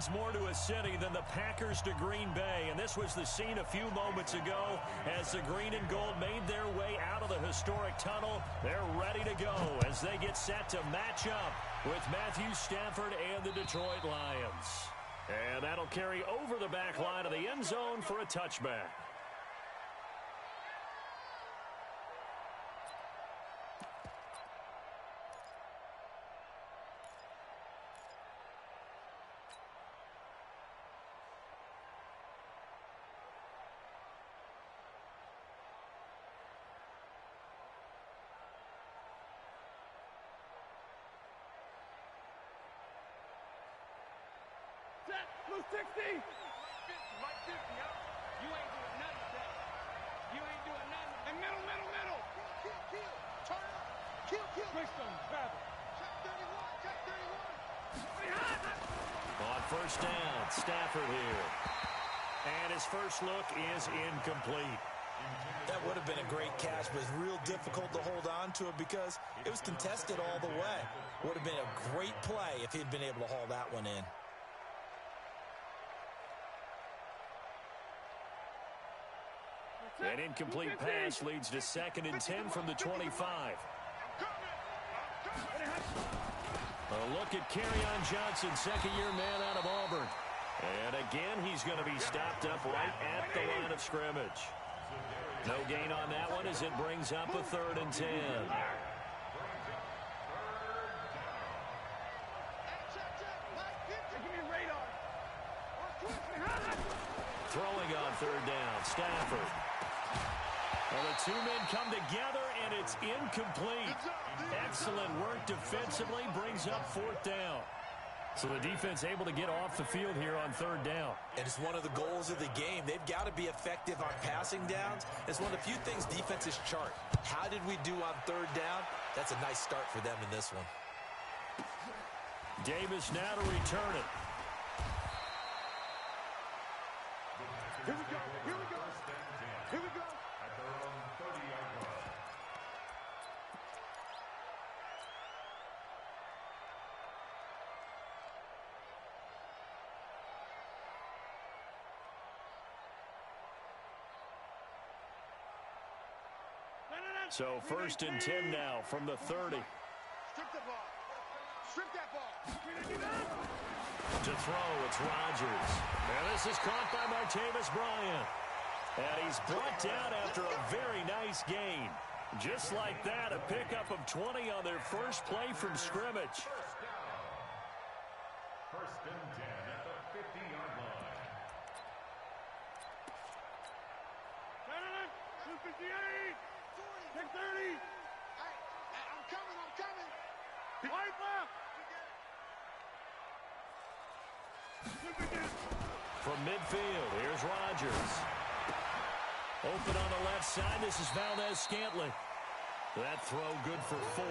means more to a city than the Packers to Green Bay, and this was the scene a few moments ago as the green and gold made their way out of the historic tunnel. They're ready to go as they get set to match up with Matthew Stafford and the Detroit Lions. And that'll carry over the back line of the end zone for a touchback. Blue 60. Right 50. You ain't doing nothing with that. You ain't doing nothing. And middle. Kill. Turn up. Kill. Greystone, travel. Check 31. Check 31. On first down, Stafford here. And his first look is incomplete. That would have been a great catch, but it's real difficult to hold on to it because it was contested all the way. Would have been a great play if he'd been able to haul that one in. An incomplete pass leads to 2nd and 10 from the 25. A look at Kerryon Johnson, second-year man out of Auburn. And again, he's going to be stopped up right at the line of scrimmage. No gain on that one as it brings up a 3rd and 10. Throwing on 3rd down, Stafford. Well, the two men come together, and it's incomplete. Excellent work defensively, brings up 4th down. So the defense able to get off the field here on 3rd down. And it's one of the goals of the game. They've got to be effective on passing downs. It's one of the few things defenses chart. How did we do on 3rd down? That's a nice start for them in this one. Davis now to return it. Here we go. At their own 30-yard line. So 1st and 10 now from the 30. Strip the ball. Strip that ball. To throw, it's Rodgers. And this is caught by Martavis Bryant. And he's brought down after a very nice gain. Just like that, a pickup of 20 on their first play from scrimmage. First and 10 at the 50-yard line. 258. 630. I'm coming. White left. From midfield, here's Rodgers. Open on the left side, this is Valdez-Scantling. That throw good for 4.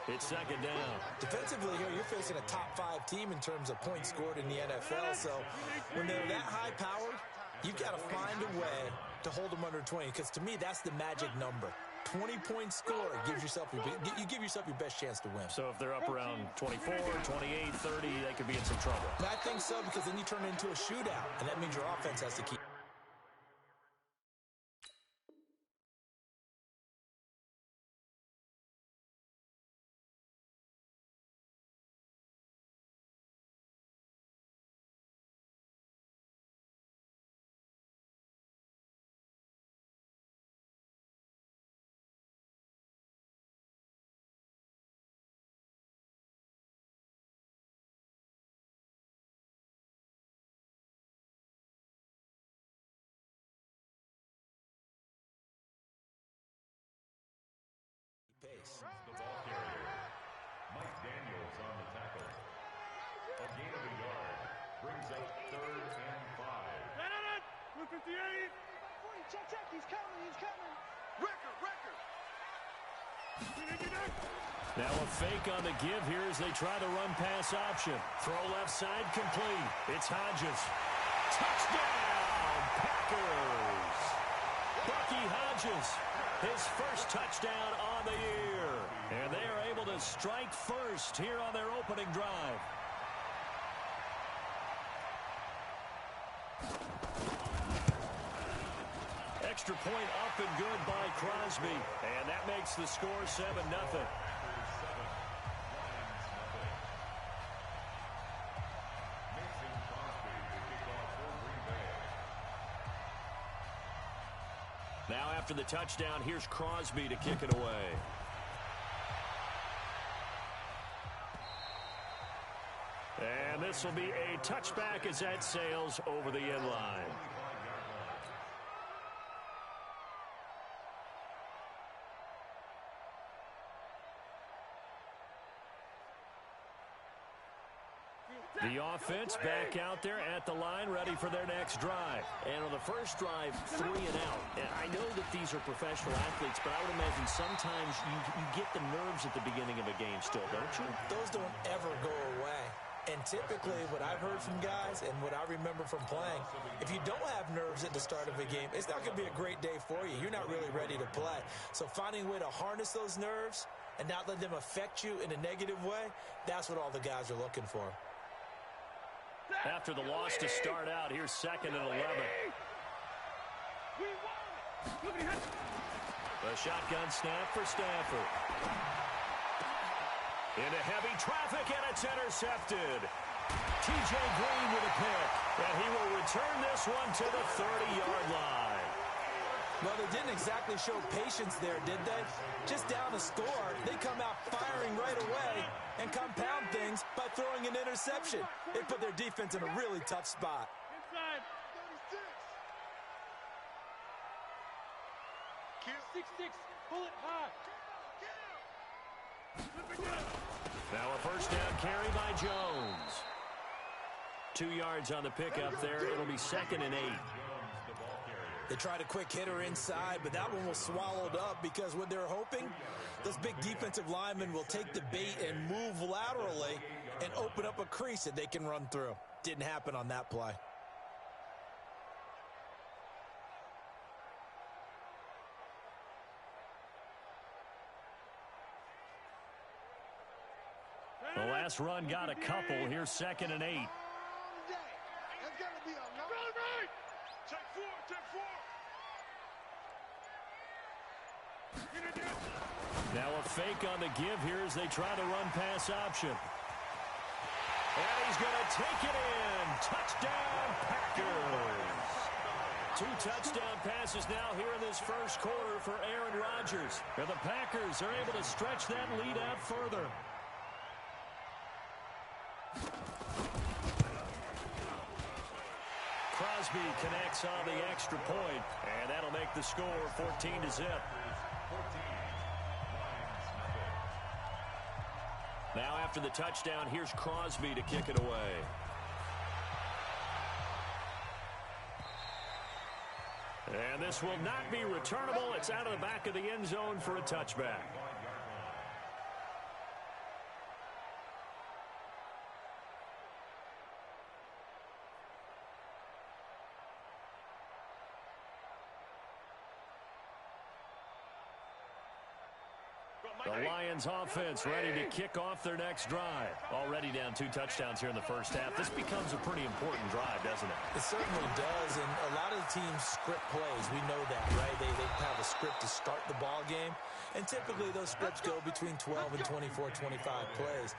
It's 2nd down. Defensively here, you're facing a top 5 team in terms of points scored in the NFL. So when they're that high-powered, you've got to find a way to hold them under 20. Because to me, that's the magic number. 20-point score gives yourself you give yourself your best chance to win. So if they're up around 24, 28, 30, they could be in some trouble. And I think so, because then you turn it into a shootout, and that means your offense has to keep. Pace. The ball carrier, Mike Daniels on the tackle. A gain of a yard brings up 3rd and 5. 258. Check. He's coming. Record. Now a fake on the give here as they try the run-pass option. Throw left side complete. It's Hodges. Touchdown, Packers! Bucky Hodges, his first touchdown on the year. And they are able to strike first here on their opening drive. Extra point up and good by Crosby. And that makes the score 7-0. Now after the touchdown, here's Crosby to kick it away. And this will be a touchback as that sails over the end line. The offense back out there at the line, ready for their next drive. And on the first drive, 3 and out. And I know that these are professional athletes, but I would imagine sometimes you get the nerves at the beginning of a game still, don't you? Those don't ever go away. And typically, what I've heard from guys and what I remember from playing, if you don't have nerves at the start of a game, it's not going to be a great day for you. You're not really ready to play. So finding a way to harness those nerves and not let them affect you in a negative way, that's what all the guys are looking for. After the loss to start out, here's 2nd and 11. The shotgun snap for Stafford. Into heavy traffic, and it's intercepted. T.J. Green with a pick, and he will return this one to the 30-yard line. Well, they didn't exactly show patience there, did they? Just down a score, they come out firing right away and compound things by throwing an interception. They put their defense in a really tough spot. Inside. 36. 6-6. Pull it high. Now a first down carry by Jones. 2 yards on the pickup there. It'll be 2nd and 8. They tried a quick hitter inside, but that one was swallowed up because what they're hoping, those big defensive linemen will take the bait and move laterally and open up a crease that they can run through. Didn't happen on that play. The last run got a couple. Here's 2nd and 8. That's got to be a right. Check 4. Now a fake on the give here as they try the run-pass option. And he's going to take it in. Touchdown, Packers. 2 touchdown passes now here in this first quarter for Aaron Rodgers. And the Packers are able to stretch that lead out further. Crosby connects on the extra point, and that'll make the score 14-0. Now after the touchdown, here's Crosby to kick it away. And this will not be returnable. It's out of the back of the end zone for a touchback. The Lions offense ready to kick off their next drive. Already down 2 touchdowns here in the first half. This becomes a pretty important drive, doesn't it? It certainly does, and a lot of the teams script plays. We know that, right? They have a script to start the ball game, and typically those scripts go between 12 and 24, 25 plays.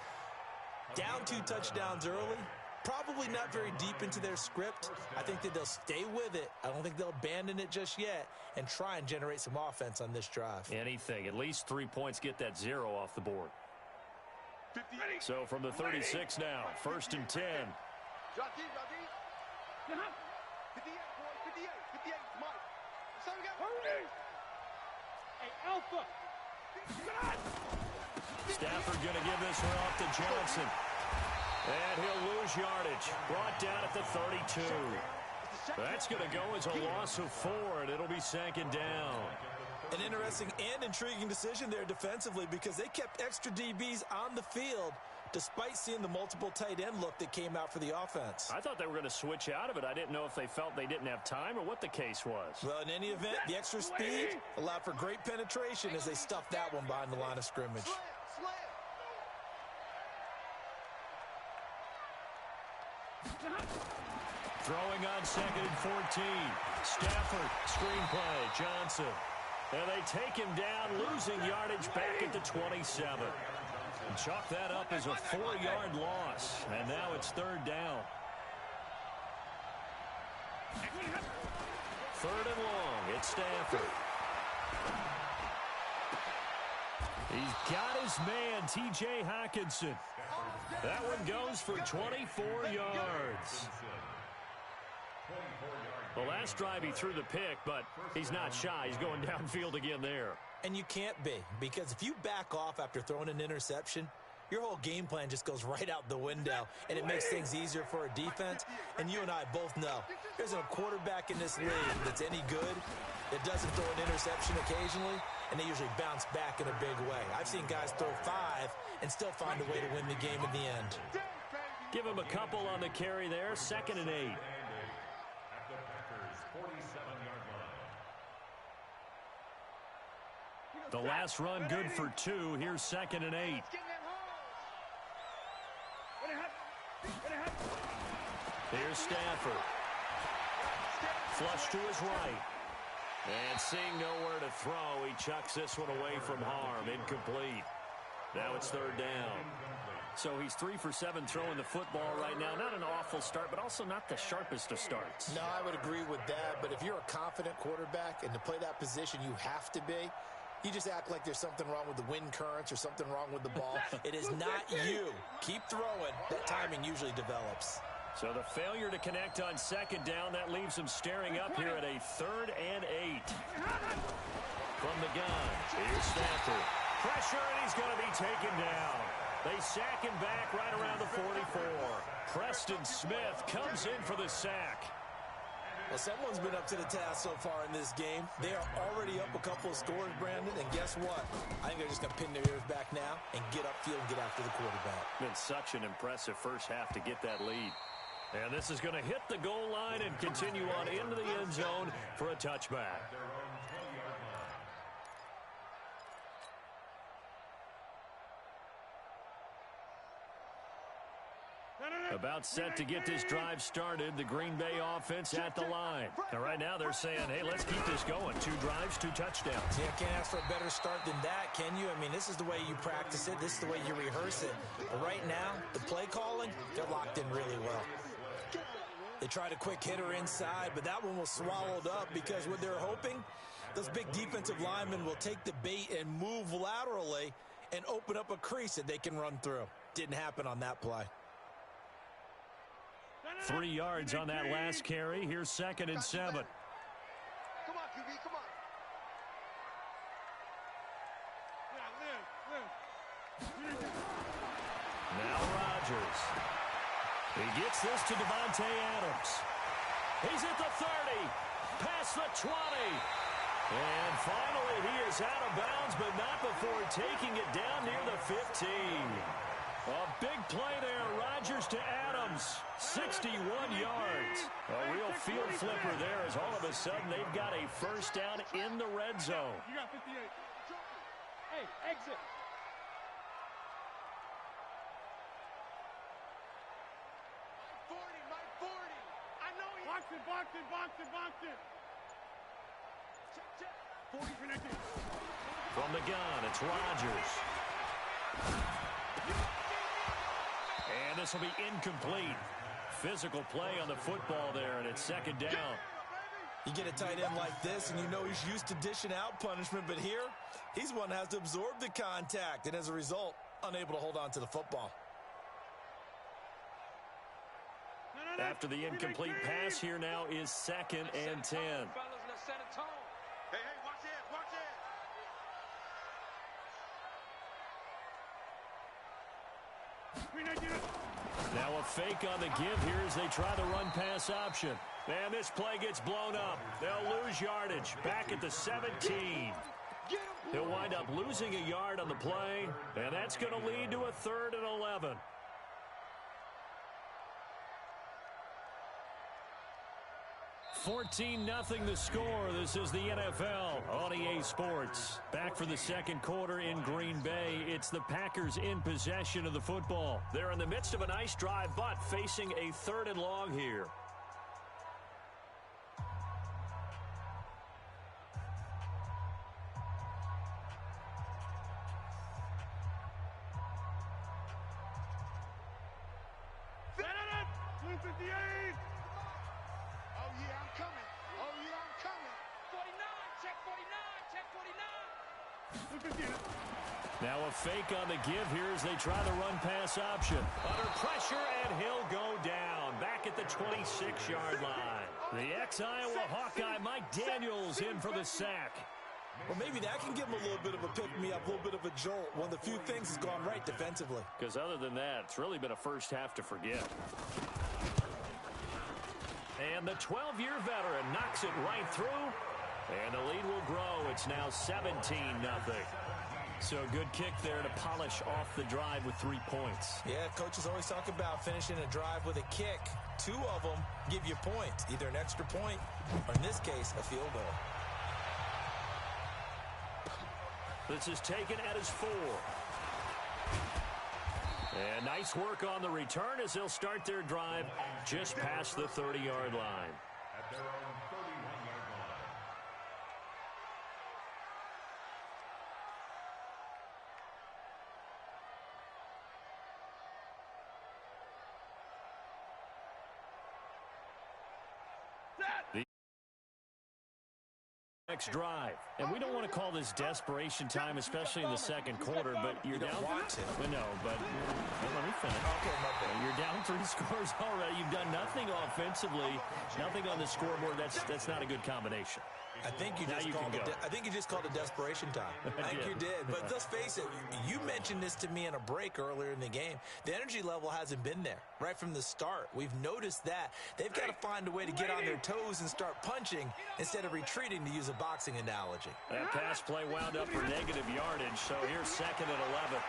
Down 2 touchdowns early, probably not very deep into their script. I think that they'll stay with it. I don't think they'll abandon it just yet and try and generate some offense on this drive. Anything. At least 3 points, get that 0 off the board. So from the 36 now, 1st and 10. Jockey. 58, boy. 58, Mike. So we got hurry. Hey, Alpha. Stafford going to give this one off to Johnson. And he'll lose yardage. Brought down at the 32. That's going to go as a loss of 4, and it'll be 2nd down. An interesting and intriguing decision there defensively because they kept extra DBs on the field despite seeing the multiple tight end look that came out for the offense. I thought they were going to switch out of it. I didn't know if they felt they didn't have time or what the case was. Well, in any event, the extra speed allowed for great penetration as they stuffed that one behind the line of scrimmage. Throwing on 2nd and 14. Stafford, screenplay, Johnson. And they take him down, losing yardage back at the 27. And chalk that up as a 4-yard loss. And now it's 3rd down. 3rd and long. It's Stafford. He's got his man, T.J. Hockenson. That one goes for 24 yards. The last drive he threw the pick, but he's not shy. He's going downfield again there. And you can't be, because if you back off after throwing an interception, your whole game plan just goes right out the window, and it makes things easier for a defense. And you and I both know there's a quarterback in this league that's any good that doesn't throw an interception occasionally, and they usually bounce back in a big way. I've seen guys throw 5 and still find a way to win the game in the end. Give him a couple on the carry there. 2nd and 8. The last run good for 2. Here's 2nd and 8. Here's Stafford. Flush to his right. And seeing nowhere to throw, he chucks this one away from harm. Incomplete. Now it's 3rd down. So he's 3 for 7 throwing the football right now. Not an awful start, but also not the sharpest of starts. No, I would agree with that. But if you're a confident quarterback and to play that position, you have to be. You just act like there's something wrong with the wind currents or something wrong with the ball. It is not you. Keep throwing. That timing usually develops. So the failure to connect on 2nd down, that leaves him staring up here at a 3rd and 8. From the gun, here's Stafford. Pressure, and he's going to be taken down. They sack him back right around the 44. Preston Smith comes in for the sack. Well, someone's been up to the task so far in this game. They are already up a couple of scores, Brandon, and guess what? I think they're just going to pin their ears back now and get upfield and get after the quarterback. Been such an impressive first half to get that lead. And this is going to hit the goal line and continue on into the end zone for a touchback. About set to get this drive started, the Green Bay offense at the line. And right now they're saying, hey, let's keep this going. 2 drives, 2 touchdowns. Yeah, can't ask for a better start than that, can you? I mean, this is the way you practice it. This is the way you rehearse it. But right now, the play calling, they're locked in really well. They tried a quick hitter inside, but that one was swallowed up because what they're hoping, those big defensive linemen will take the bait and move laterally and open up a crease that they can run through. Didn't happen on that play. 3 yards on that last carry. Here's 2nd and 7. Come on, QB, come on. Now Rodgers. He gets this to Davante Adams. He's at the 30. Past the 20. And finally he is out of bounds, but not before taking it down near the 15. A big play there. Rodgers to Adams. 61 yards. A real field flipper there as all of a sudden they've got a first down in the red zone. You got 58. Hey, exit. Box it. Check. 40 connected. From the gun, it's Rodgers. And this will be incomplete. Physical play on the football there, and it's 2nd down. You get a tight end like this, and you know he's used to dishing out punishment, but here, he's one that has to absorb the contact, and as a result, unable to hold on to the football. After the incomplete pass, here now is 2nd and 10. Hey, watch it. Now a fake on the give here as they try the run pass option. And this play gets blown up. They'll lose yardage back at the 17. He'll wind up losing a yard on the play, and that's going to lead to a 3rd and 11. 14-0 the score. This is the NFL on EA Sports. Back for the second quarter in Green Bay. It's the Packers in possession of the football. They're in the midst of a nice drive, but facing a 3rd and long here. Now a fake on the give here as they try the run-pass option. Under pressure, and he'll go down. Back at the 26-yard line. The ex-Iowa Hawkeye Mike Daniels in for the sack. Well, maybe that can give him a little bit of a pick-me-up, a little bit of a jolt. One of the few things has gone right defensively. Because other than that, it's really been a first half to forget. And the 12-year veteran knocks it right through. And the lead will grow. It's now 17-0. So a good kick there to polish off the drive with 3 points. Yeah, coaches always talk about finishing a drive with a kick. 2 of them give you points, either an extra point or, in this case, a field goal. This is taken at his 4. And nice work on the return as they'll start their drive just past the 30-yard line. At their own 31-yard line. Next drive. And we don't want to call this desperation time, especially in the second quarter, but you're down. Well, no, but let me finish. Okay, you're down 3 scores already. You've done nothing offensively, nothing on the scoreboard. That's not a good combination. I think you just called it desperation time. I think you did. But let's face it, you mentioned this to me in a break earlier in the game. The energy level hasn't been there right from the start. We've noticed that. They've got to find a way to get on their toes and start punching instead of retreating, to use a boxing analogy. That pass play wound up for negative yardage, so here's 2nd and 11.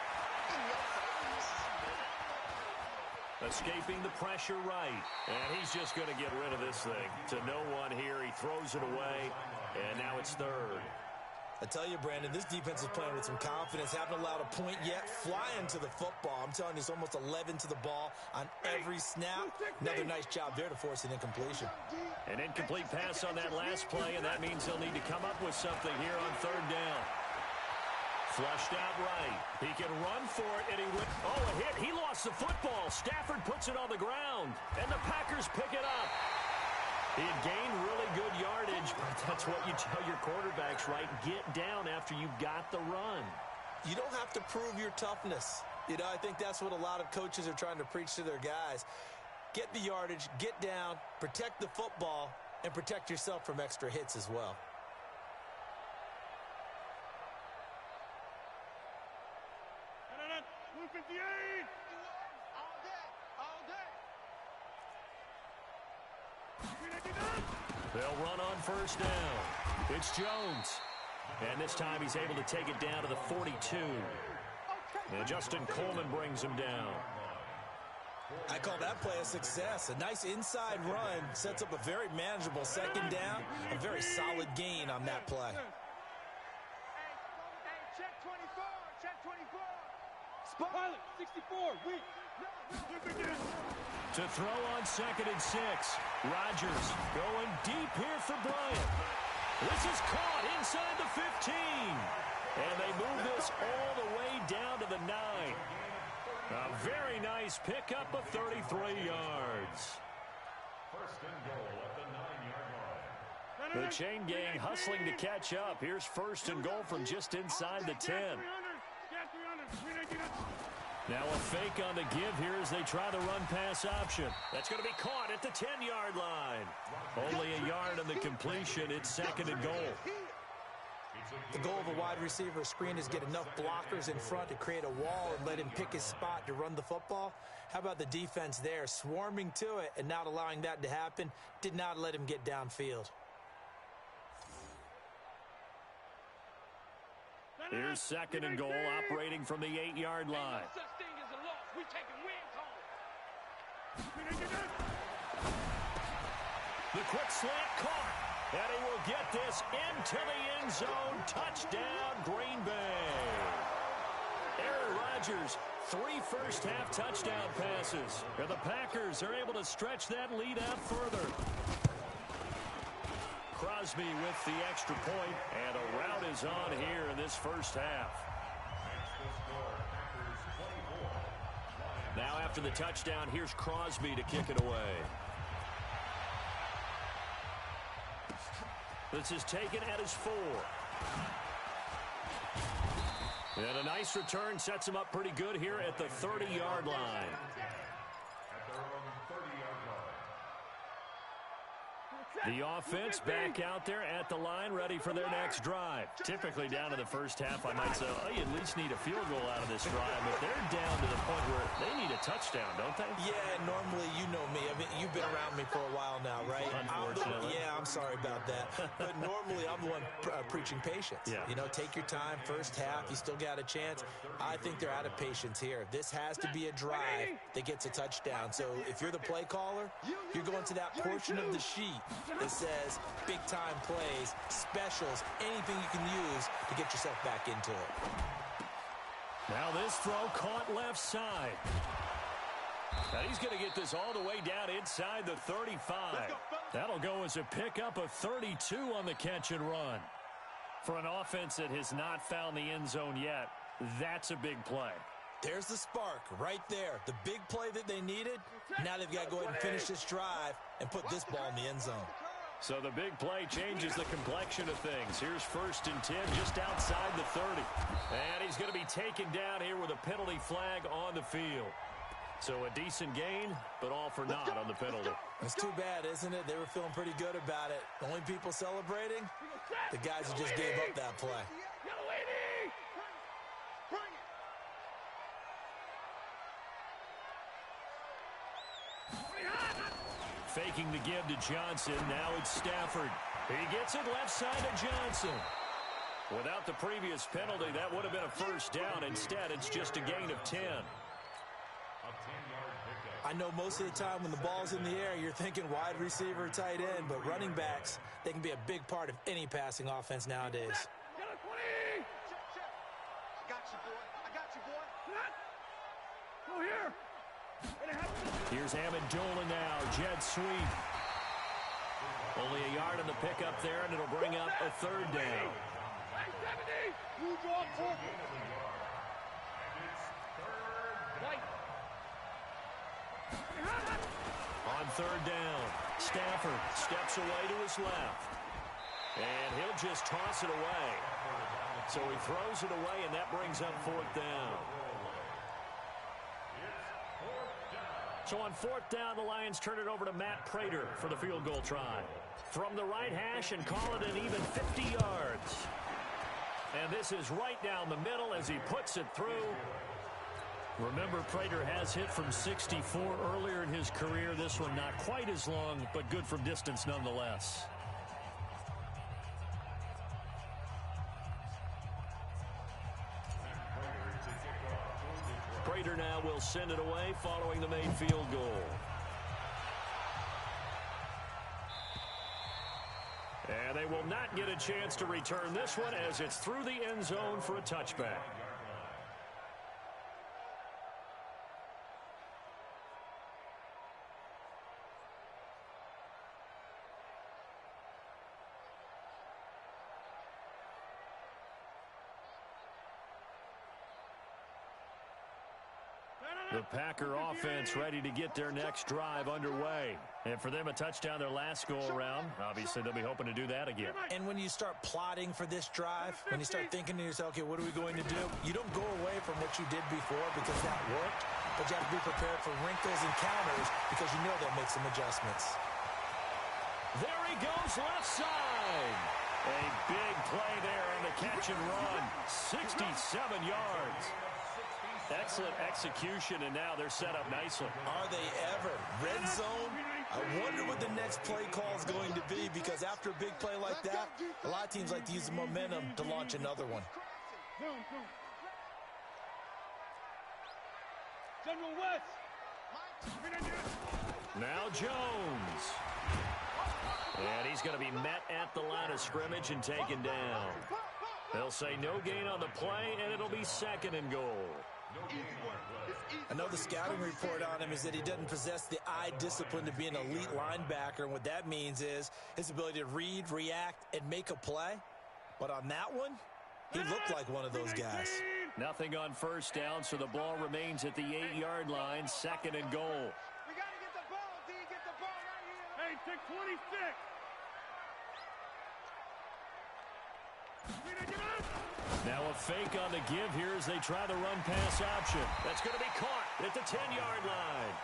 Escaping the pressure right. And he's just going to get rid of this thing. To no one here. He throws it away. And now it's 3rd. I tell you, Brandon, this defense is playing with some confidence. Haven't allowed a point yet. Flying to the football. I'm telling you, it's almost 11 to the ball on every snap. Another nice job there to force an incompletion. An incomplete pass on that last play, and that means they'll need to come up with something here on 3rd down. Flushed out right. He can run for it, and he went. Oh, a hit. He lost the football. Stafford puts it on the ground, and the Packers pick it up. He had gained really good yardage, but that's what you tell your quarterbacks, right? Get down after you got the run. You don't have to prove your toughness. You know, I think that's what a lot of coaches are trying to preach to their guys. Get the yardage, get down, protect the football, and protect yourself from extra hits as well. They'll run on 1st down. It's Jones. And this time he's able to take it down to the 42. And Justin Coleman brings him down. I call that play a success. A nice inside run sets up a very manageable 2nd down. A very solid gain on that play. Check 24. Check 24. Pilot 64. Weak. To throw on 2nd and 6. Rodgers going deep here for Bryant. This is caught inside the 15. And they move this all the way down to the 9. A very nice pickup of 33 yards. 1st and goal at the 9-yard line. The chain gang hustling to catch up. Here's 1st and goal from just inside the 10. Now a fake on the give here as they try the run-pass option. That's going to be caught at the 10-yard line. Only a yard on the completion. It's 2nd and goal. The goal of a wide receiver screen is get enough blockers in front to create a wall and let him pick his spot to run the football. How about the defense there, swarming to it and not allowing that to happen? Did not let him get downfield. Here's 2nd and goal, operating from the 8-yard line. The quick slant caught, and he will get this into the end zone. Touchdown, Green Bay. Aaron Rodgers, 3 first-half touchdown passes. And the Packers are able to stretch that lead out further. Crosby with the extra point, and a rout is on here in this first half. Now after the touchdown, here's Crosby to kick it away. This is taken at his 4. And a nice return sets him up pretty good here at the 30-yard line. At their own 30-yard line. The offense back out there at the line, ready for their next drive. Typically down to the first half, I might say, oh, you at least need a field goal out of this drive, but they're down to the point where they need a touchdown, don't they? Yeah, normally, you know me. I mean, you've been around me for a while now, right? Unfortunately. I'm sorry about that. But normally, I'm the one preaching patience. Yeah. You know, take your time, first half, you still got a chance. I think they're out of patience here. This has to be a drive that gets a touchdown. So if you're the play caller, you're going to that portion of the sheet that says big-time plays, specials, anything you can use to get yourself back into it. Now this throw caught left side. Now he's going to get this all the way down inside the 35. That'll go as a pickup of 32 on the catch and run. For an offense that has not found the end zone yet, that's a big play. There's the spark right there. The big play that they needed. Now they've got to go ahead and finish this drive and put this ball in the end zone. So the big play changes the complexion of things. Here's 1st and 10 just outside the 30. And he's going to be taken down here with a penalty flag on the field. So a decent gain, but all for naught on the penalty. It's too bad, isn't it? They were feeling pretty good about it. The only people celebrating, the guys who just gave up that play. Faking the give to Johnson. Now it's Stafford. He gets it left side to Johnson. Without the previous penalty, that would have been a first down. Instead, it's just a gain of 10. I know most of the time when the ball's in the air, you're thinking wide receiver, tight end, but running backs, they can be a big part of any passing offense nowadays. I got you, boy. I got you, boy. Go here. Here's Amendola now. Jet sweep. Only a yard on the pickup there, and it'll bring up a 3rd down. On 3rd down, Stafford steps away to his left. And he'll just toss it away. So he throws it away, and that brings up 4th down. So on 4th down, the Lions turn it over to Matt Prater for the field goal try. From the right hash and call it an even 50 yards. And this is right down the middle as he puts it through. Remember, Prater has hit from 64 earlier in his career. This one not quite as long, but good from distance nonetheless. Prater now will send it away following the made field goal. And they will not get a chance to return this one as it's through the end zone for a touchback. The Packer offense ready to get their next drive underway. And for them, a touchdown their last go-around. Obviously, they'll be hoping to do that again. And when you start plotting for this drive, when you start thinking to yourself, okay, what are we going to do? You don't go away from what you did before because that worked, but you have to be prepared for wrinkles and counters because you know they'll make some adjustments. There he goes, left side. A big play there on the catch and run. 67 yards. Excellent execution, and now they're set up nicely. Are they ever? Red zone? I wonder what the next play call is going to be because after a big play like that, a lot of teams like to use the momentum to launch another one. Now Jones. And he's going to be met at the line of scrimmage and taken down. They'll say no gain on the play, and it'll be 2nd and goal. I know the scouting report on him is that he doesn't possess the eye discipline to be an elite linebacker, and what that means is his ability to read, react, and make a play. But on that one, he looked like one of those guys. Nothing on 1st down, so the ball remains at the 8-yard line, 2nd and goal. We got to get the ball, D. Get the ball right here. Hey, take 26. Now a fake on the give here as they try the run-pass option. That's going to be caught at the 10-yard line.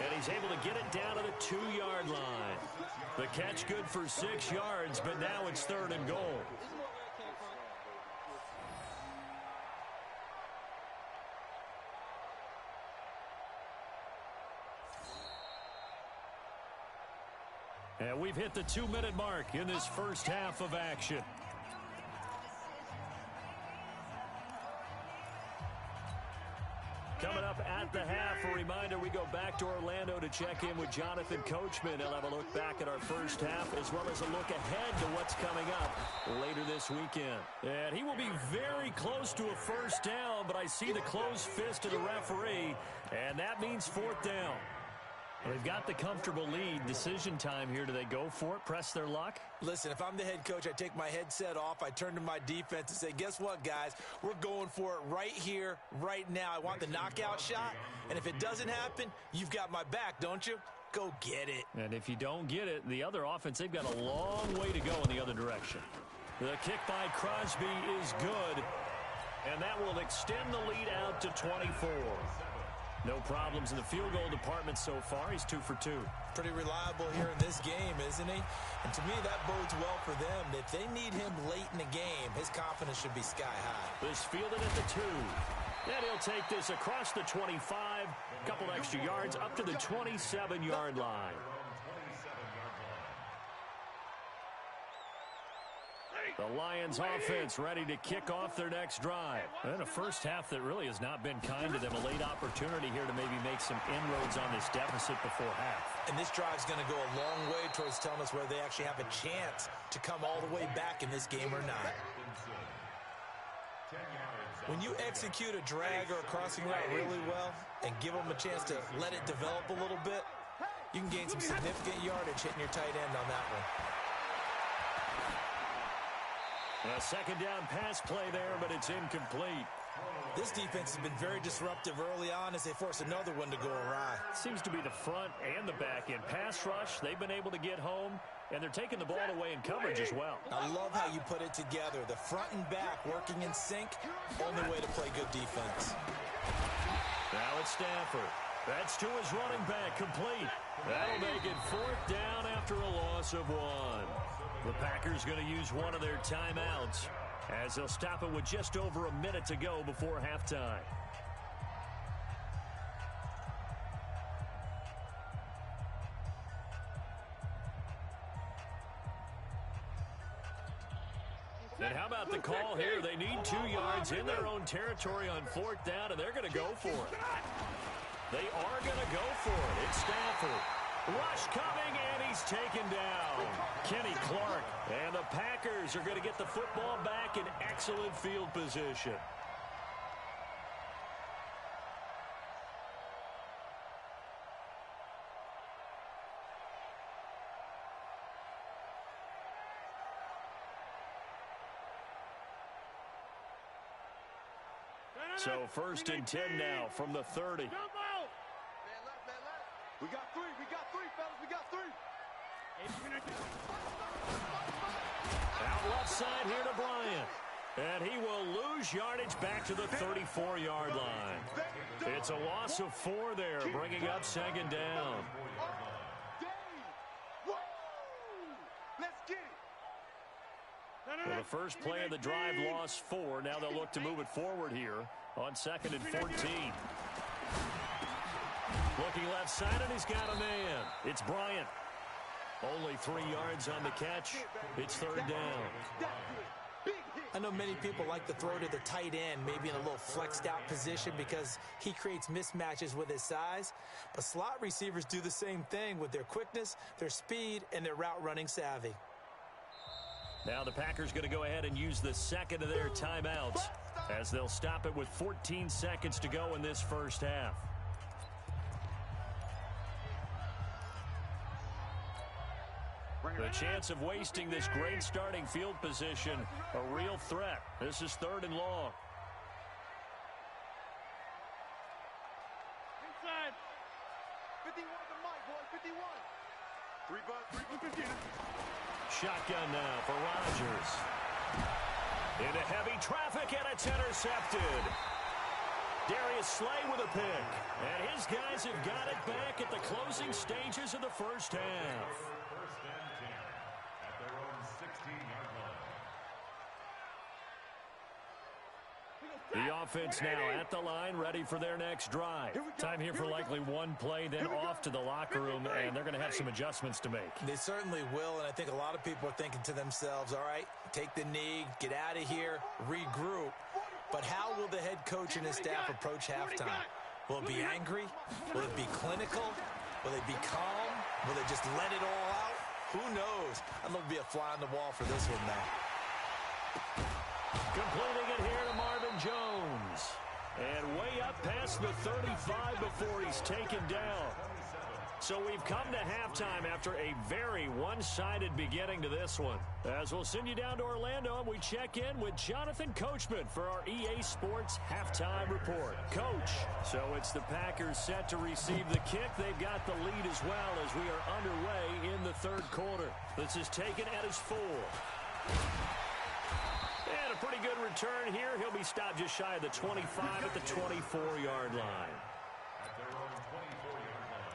And he's able to get it down to the 2-yard line. The catch good for 6 yards, but now it's 3rd and goal. And we've hit the 2-minute mark in this first half of action. Coming up at the half, a reminder, we go back to Orlando to check in with Jonathan Coachman. He'll have a look back at our first half as well as a look ahead to what's coming up later this weekend. And he will be very close to a first down, but I see the closed fist of the referee, and that means 4th down. They've got the comfortable lead. Decision time here. Do they go for it, press their luck? Listen, if I'm the head coach, I take my headset off. I turn to my defense and say, guess what, guys? We're going for it right here, right now. I want the knockout shot, and if it doesn't happen, you've got my back, don't you? Go get it. And if you don't get it, the other offense, they've got a long way to go in the other direction. The kick by Crosby is good, and that will extend the lead out to 24. No problems in the field goal department so far. He's 2 for 2. Pretty reliable here in this game, isn't he? And to me, that bodes well for them. If they need him late in the game, his confidence should be sky high. This fielded at the 2. And he'll take this across the 25. A couple extra yards up to the 27-yard line. The Lions offense ready to kick off their next drive. And a first half that really has not been kind to them. A late opportunity here to maybe make some inroads on this deficit before half. And this drive's going to go a long way towards telling us whether they actually have a chance to come all the way back in this game or not. When you execute a drag or a crossing route really well and give them a chance to let it develop a little bit, you can gain some significant yardage hitting your tight end on that one. A second down pass play there, but it's incomplete. This defense has been very disruptive early on as they force another one to go awry. Seems to be the front and the back end. Pass rush, they've been able to get home, and they're taking the ball away in coverage as well. I love how you put it together. The front and back working in sync, only way to play good defense. Now it's Stafford. That's to his running back, complete. That'll make it 4th down after a loss of 1. The Packers going to use one of their timeouts as they'll stop it with just over a minute to go before halftime. And how about the call here? They need 2 yards in their own territory on 4th down, and they're going to go for it. They are going to go for it. It's Stafford. Rush coming, and he's taken down. Kenny Clark. And the Packers are going to get the football back in excellent field position. So 1st and 10 now from the 30. We got 3, fellas, we got 3. Out left side here to Bryant. And he will lose yardage back to the 34-yard line. It's a loss of 4 there, bringing up 2nd down. Let's get it. Well, the first play of the drive lost 4. Now they'll look to move it forward here on 2nd and 14. Looking left side, and he's got a man. It's Bryant. Only 3 yards on the catch. It's 3rd down. I know many people like to throw to the tight end, maybe in a little flexed out position because he creates mismatches with his size. But slot receivers do the same thing with their quickness, their speed, and their route running savvy. Now the Packers going to go ahead and use the second of their timeouts as they'll stop it with 14 seconds to go in this first half. The chance of wasting this great starting field position, a real threat. This is 3rd and long. Inside. 51 to Mike, boy, 51. 3 bucks, 3 Shotgun now for Rodgers. Into heavy traffic, and it's intercepted. Darius Slay with a pick. And his guys have got it back at the closing stages of the first half. First and 10 at their own 16-yard line. The offense now at the line, ready for their next drive. Time here for likely one play, then off to the locker room, and they're going to have some adjustments to make. They certainly will, and I think a lot of people are thinking to themselves, all right, take the knee, get out of here, regroup. But how will the head coach and his staff approach halftime? Will it be angry? Will it be clinical? Will it be calm? Will they just let it all out? Who knows? I'd love to be a fly on the wall for this one, though. Completing it here to Marvin Jones. And way up past the 35 before he's taken down. So we've come to halftime after a very one-sided beginning to this one. As we'll send you down to Orlando, and we check in with Jonathan Coachman for our EA Sports Halftime Report. Coach, so it's the Packers set to receive the kick. They've got the lead as well as we are underway in the third quarter. This is taken at his 4. And a pretty good return here. He'll be stopped just shy of the 25 at the 24-yard line. At their own 24-yard line.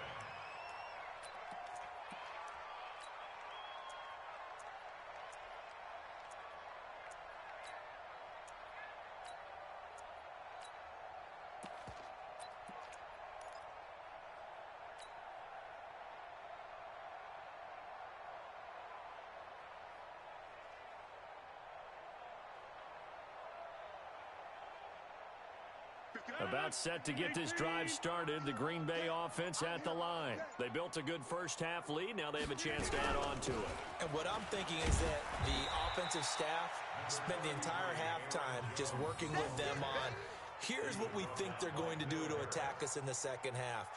About set to get this drive started, the Green Bay offense at the line. They built a good first-half lead. Now they have a chance to add on to it. And what I'm thinking is that the offensive staff spent the entire halftime just working with them on, here's what we think they're going to do to attack us in the second half.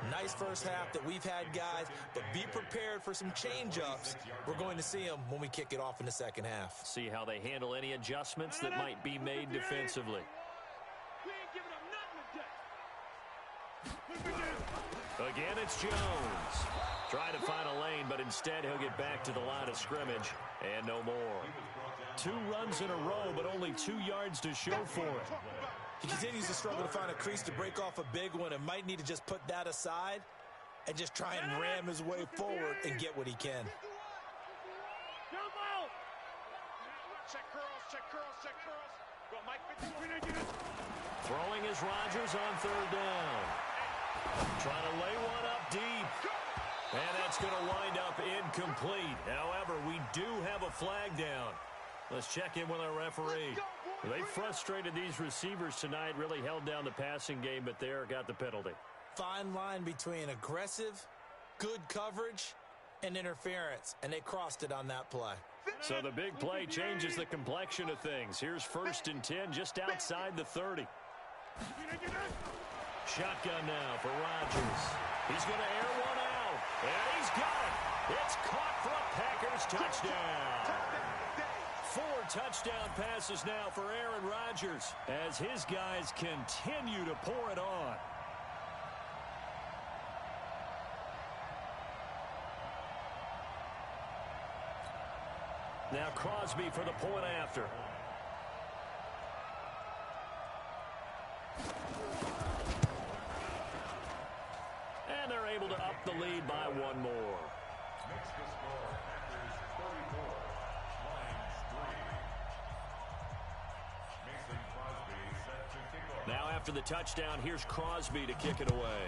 Nice first half that we've had, guys, but be prepared for some change-ups. We're going to see them when we kick it off in the second half. See how they handle any adjustments that might be made defensively. Again, it's Jones. Trying to find a lane, but instead he'll get back to the line of scrimmage, and no more. 2 runs in a row, but only 2 yards to show for it. He continues to struggle to find a crease to break off a big one and might need to just put that aside and just try and ram his way forward and get what he can. Check curls, check curls, check curls. Go, Mike. Throwing is Rodgers on third down. Trying to lay one up deep. And that's going to wind up incomplete. However, we do have a flag down. Let's check in with our referee. They frustrated these receivers tonight, really held down the passing game, but there got the penalty. Fine line between aggressive, good coverage, and interference, and they crossed it on that play. So the big play changes the complexion of things. Here's 1st and 10 just outside the 30. Shotgun now for Rodgers. He's going to air one out, and he's got it. It's caught for a Packers touchdown. 4 touchdown passes now for Aaron Rodgers as his guys continue to pour it on. Now Crosby for the point after. And they're able to up the lead by 1 more. Makes the score Packers 34, Lions 3. Mason Crosby set to kick off. Now after the touchdown, here's Crosby to kick it away.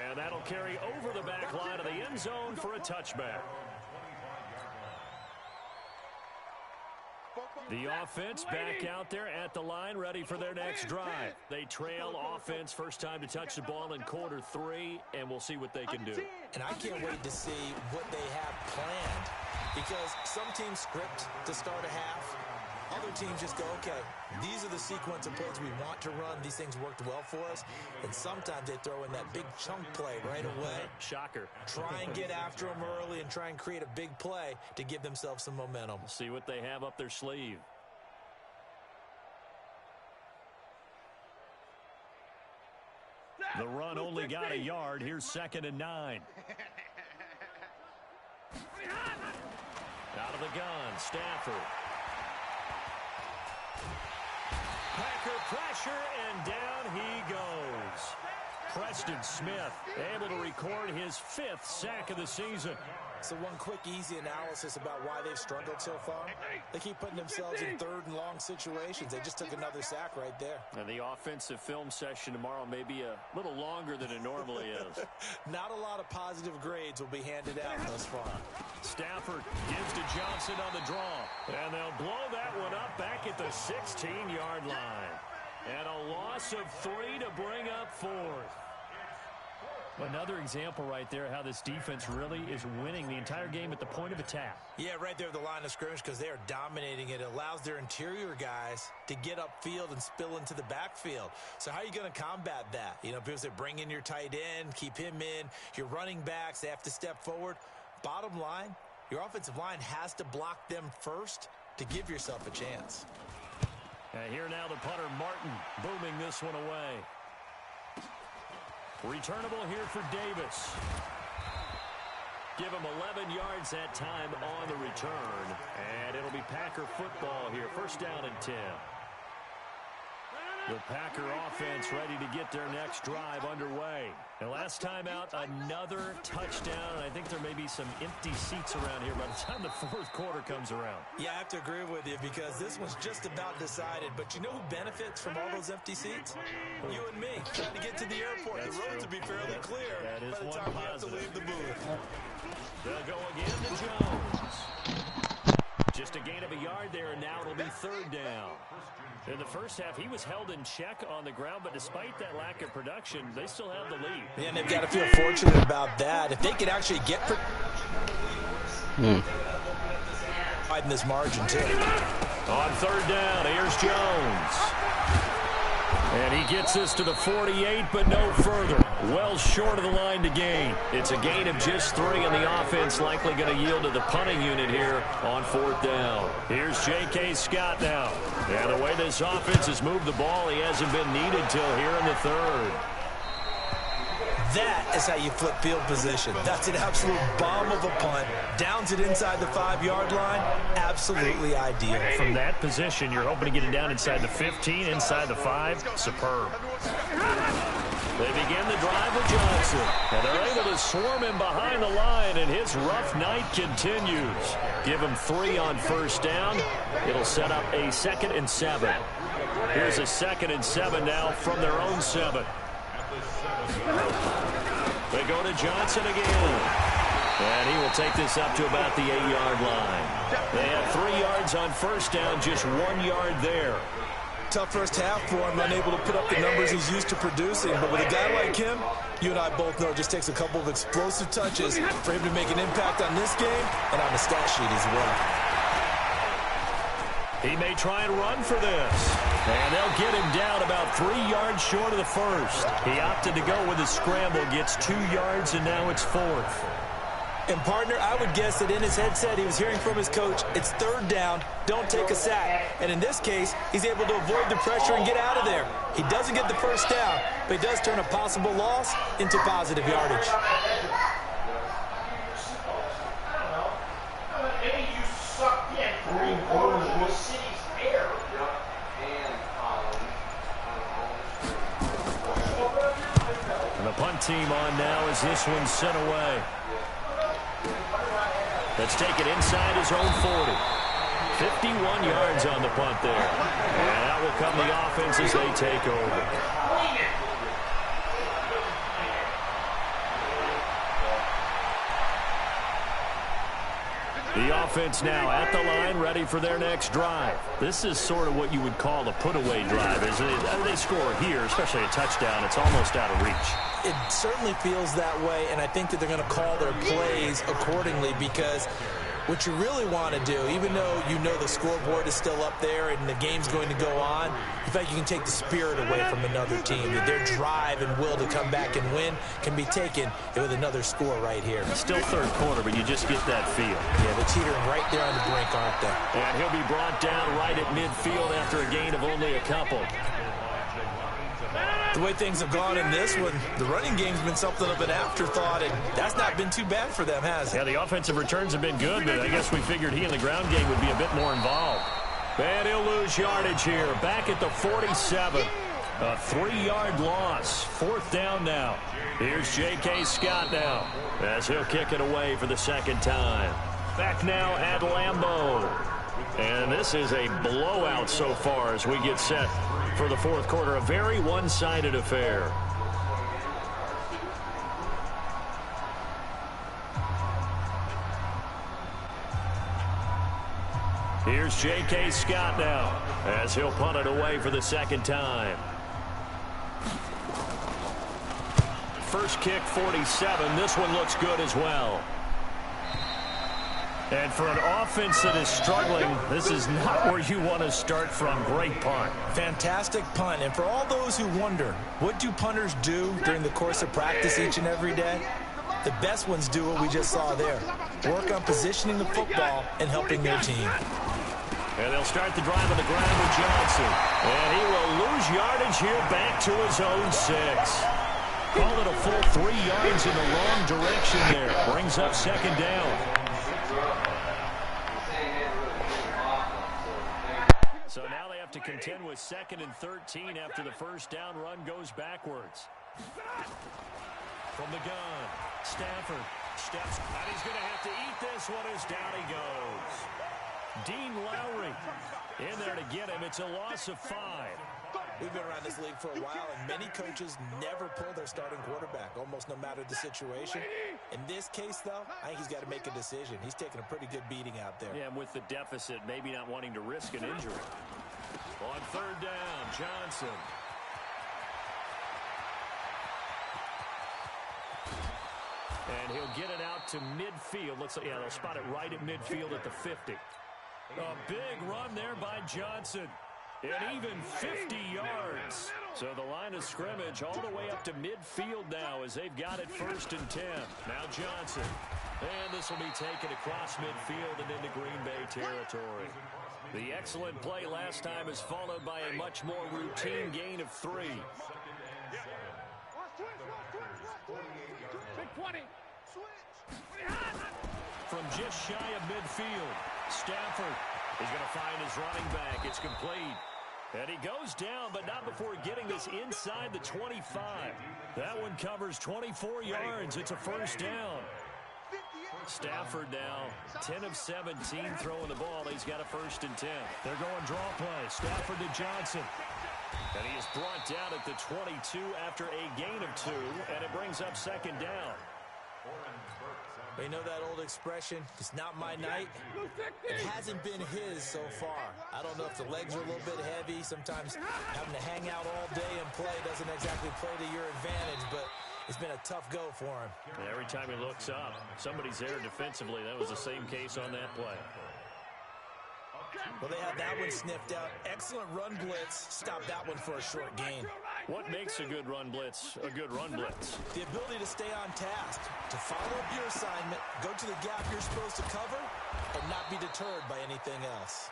And that'll carry over the back line of the end zone for a touchback. The offense back out there at the line, ready for their next drive. They trail offense, first time to touch the ball in quarter 3, and we'll see what they can do. And I can't wait to see what they have planned, because some teams script to start a half. Other teams just go, okay, these are the sequence of plays we want to run. These things worked well for us. And sometimes they throw in that big chunk play right away. Shocker. Try and get after them early and try and create a big play to give themselves some momentum. See what they have up their sleeve. The run only got a yard. Here's 2nd and 9. Out of the gun, Stafford. Packer pressure, and down he goes. Preston Smith able to record his 5th sack of the season. So one quick, easy analysis about why they've struggled so far. They keep putting themselves in 3rd and long situations. They just took another sack right there. And the offensive film session tomorrow may be a little longer than it normally is. Not a lot of positive grades will be handed out thus far. Stafford gives to Johnson on the draw. And they'll blow that one up back at the 16-yard line. And a loss of 3 to bring up 4th. Another example right there how this defense really is winning the entire game at the point of attack. Yeah, right there at the line of scrimmage because they are dominating it. It allows their interior guys to get upfield and spill into the backfield. So how are you going to combat that? You know, people say bring in your tight end, keep him in. Your running backs, they have to step forward. Bottom line, your offensive line has to block them first to give yourself a chance. And here now the punter, Martin, booming this one away. Returnable here for Davis. Give him 11 yards that time on the return. And it'll be Packer football here. 1st down and 10. The Packer offense ready to get their next drive underway. And last time out, another touchdown. And I think there may be some empty seats around here by the time the 4th quarter comes around. Yeah, I have to agree with you because this one's just about decided. But you know who benefits from all those empty seats? You and me, trying to get to the airport. That's the roads will be fairly clear that is by the one time we have to positive. leave the booth. They'll go again to Jones. Just a gain of a yard there, and now it'll be 3rd down. In the first half, he was held in check on the ground, but despite that lack of production, they still have the lead. Yeah, and they've got to feel fortunate about that. If they could actually get widen this margin, too. On 3rd down, here's Jones. And he gets this to the 48, but no further. Well short of the line to gain. It's a gain of just 3, and the offense likely going to yield to the punting unit here on 4th down. Here's J.K. Scott now. And the way this offense has moved the ball, he hasn't been needed till here in the 3rd. That is how you flip field position. That's an absolute bomb of a punt. Downs it inside the 5-yard line. Absolutely ideal. From that position, you're hoping to get it down inside the 15, inside the 5. Superb. They begin the drive with Johnson. And they're able to swarm him behind the line, and his rough night continues. Give him 3 on 1st down. It'll set up a 2nd and 7. Here's a 2nd and 7 now from their own 7. They go to Johnson again. And he will take this up to about the 8-yard line. They have 3 yards on 1st down, just 1 yard there. Tough first half for him, unable to put up the numbers he's used to producing. But with a guy like him, you and I both know it just takes a couple of explosive touches for him to make an impact on this game and on the stat sheet as well. He may try and run for this. And they'll get him down about 3 yards short of the 1st. He opted to go with a scramble, gets 2 yards, and now it's 4th. And, partner, I would guess that in his headset he was hearing from his coach, it's 3rd down, don't take a sack. And in this case, he's able to avoid the pressure and get out of there. He doesn't get the 1st down, but he does turn a possible loss into positive yardage. And the punt team on now as this one's sent away. Let's take it inside his own 40. 51 yards on the punt there. And out will come the offense as they take over. The offense now at the line, ready for their next drive. This is sort of what you would call a put-away drive, isn't it? They score here, especially a touchdown. It's almost out of reach. It certainly feels that way, and I think that they're going to call their plays accordingly because what you really want to do, even though you know the scoreboard is still up there and the game's going to go on, in fact, you can take the spirit away from another team. That their drive and will to come back and win can be taken with another score right here. Still 3rd quarter, but you just get that feel. Yeah, they're teetering right there on the brink, aren't they? And he'll be brought down right at midfield after a gain of only a couple. The way things have gone in this one, the running game's been something of an afterthought, and that's not been too bad for them, has it? Yeah, the offensive returns have been good, but I guess we figured he in the ground game would be a bit more involved. And he'll lose yardage here, back at the 47. A 3-yard loss. 4th down now. Here's J.K. Scott now as he'll kick it away for the second time. Back now at Lambeau. And this is a blowout so far as we get set for the fourth quarter. A very one-sided affair. Here's J.K. Scott now as he'll punt it away for the second time. First kick, 47. This one looks good as well. And for an offense that is struggling, this is not where you want to start from. Great punt. Fantastic punt. And for all those who wonder, what do punters do during the course of practice each and every day? The best ones do what we just saw there. Work on positioning the football and helping their team. And they'll start the drive on the ground with Johnson. And he will lose yardage here back to his own 6. Called it a full 3 yards in the wrong direction there. Brings up second down. So now they have to contend with 2nd and 13 after the first down run goes backwards. From the gun, Stafford steps, and he's going to have to eat this one as down he goes. Dean Lowry in there to get him. It's a loss of 5. We've been around this league for a while, and many coaches never pull their starting quarterback, almost no matter the situation. In this case, though, I think he's got to make a decision. He's taking a pretty good beating out there. Yeah, and with the deficit, maybe not wanting to risk an injury. On 3rd down, Johnson. And he'll get it out to midfield. Looks like, yeah, they'll spot it right at midfield at the 50. A big run there by Johnson. And even 50 yards. So the line of scrimmage all the way up to midfield now as they've got it 1st and 10. Now Johnson. And this will be taken across midfield and into Green Bay territory. The excellent play last time is followed by a much more routine gain of 3. From just shy of midfield, Stafford is going to find his running back. It's complete. And he goes down, but not before getting this inside the 25. That one covers 24 yards. It's a 1st down. Stafford now 10 of 17 throwing the ball. He's got a 1st and 10. They're going draw play. Stafford to Johnson. And he is brought down at the 22 after a gain of 2, and it brings up 2nd down. You know that old expression, it's not my night? It hasn't been his so far. I don't know if the legs are a little bit heavy. Sometimes having to hang out all day and play doesn't exactly play to your advantage, but it's been a tough go for him. And every time he looks up, somebody's there defensively. That was the same case on that play. Well, they had that one sniffed out. Excellent run blitz. Stop that one for a short gain. What makes a good run blitz a good run blitz? The ability to stay on task, to follow up your assignment, go to the gap you're supposed to cover, and not be deterred by anything else.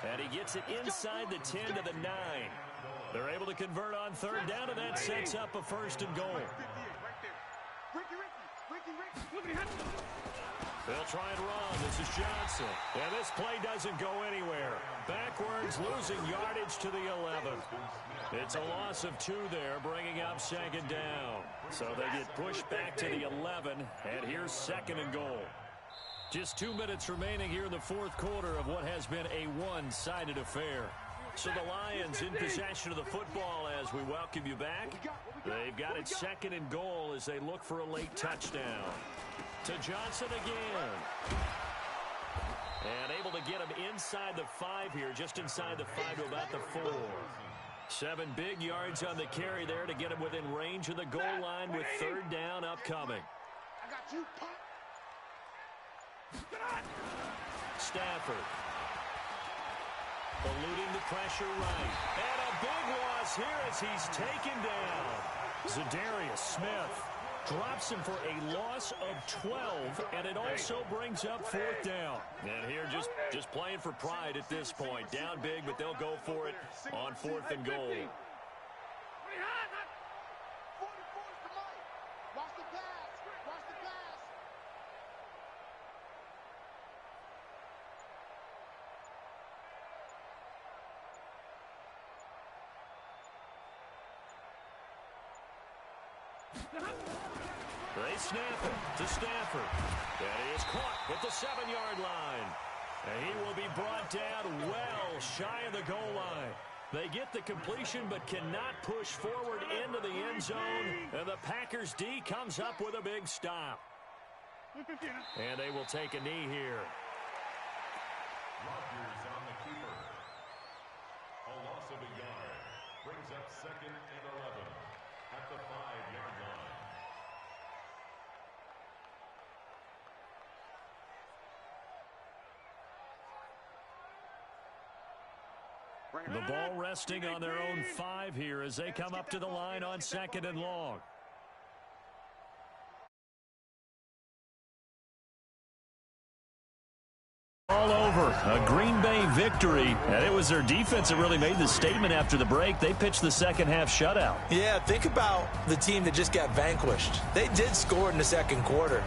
And he gets it inside the 10 to the 9. They're able to convert on 3rd down, and that sets up a 1st and goal. They'll try and run. This is Johnson. And this play doesn't go anywhere. Backwards, losing yardage to the 11. It's a loss of 2 there, bringing up 2nd down. So they get pushed back to the 11, and here's 2nd and goal. Just 2 minutes remaining here in the fourth quarter of what has been a one-sided affair. So the Lions in possession of the football as we welcome you back. They've got it 2nd and goal as they look for a late touchdown. To Johnson again. And able to get him inside the 5 here, just inside the 5 to about the 4. 7 big yards on the carry there to get him within range of the goal line with 3rd down upcoming. Stafford. Eluding the pressure right. And a big loss here as he's taken down. Za'Darius Smith drops him for a loss of 12, and it also brings up 4th down. And here just playing for pride at this point. Down big, but they'll go for it on 4th and goal. They snap it to Stafford. And he is caught at the 7-yard line. And he will be brought down well shy of the goal line. They get the completion but cannot push forward into the end zone. And the Packers D comes up with a big stop. And they will take a knee here. Rodgers on the keeper. A loss of a yard. Brings up 2nd and 11 at the 5-yard line. The ball resting on their own 5 here as they come up to the line on 2nd and long. All over. A Green Bay victory. And it was their defense that really made the statement after the break. They pitched the second-half shutout. Yeah, think about the team that just got vanquished. They did score in the second quarter.